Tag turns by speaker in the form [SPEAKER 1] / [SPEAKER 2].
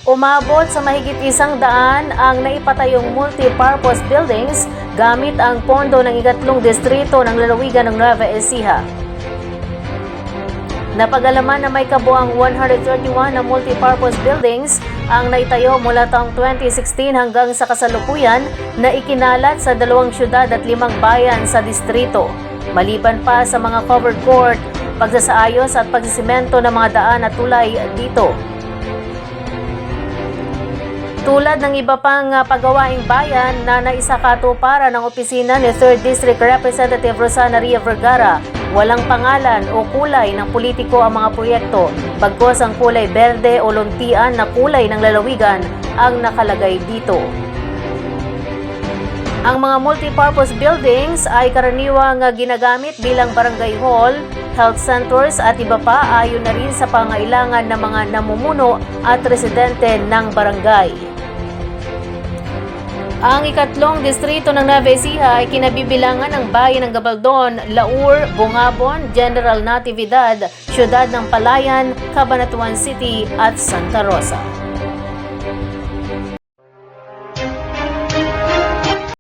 [SPEAKER 1] Umabot sa mahigit 100 ang naipatayong multi-purpose buildings gamit ang pondo ng ikatlong distrito ng lalawigan ng Nueva Ecija. Napag-alaman na may kabuang 131 na multi-purpose buildings ang naitayo mula taong 2016 hanggang sa kasalukuyan na ikinalat sa 2 syudad at 5 bayan sa distrito. Maliban pa sa mga covered court, pagsasaayos at pagsisimento ng mga daan at tulay dito. Tulad ng iba pang pagawaing bayan na naisakatuparan ng opisina ni 3rd District Representative Rosana Ria Vergara, walang pangalan o kulay ng politiko ang mga proyekto, bagkus ang kulay berde o luntian na kulay ng lalawigan ang nakalagay dito. Ang mga multipurpose buildings ay karaniwang ginagamit bilang barangay hall, health centers at iba pa ayon na rin sa pangailangan ng mga namumuno at residente ng barangay. Ang ikatlong distrito ng Nueva Ecija ay kinabibilangan ng bayan ng Gabaldon, Laur, Bungabon, General Natividad, Siyudad ng Palayan, Cabanatuan City at Santa Rosa.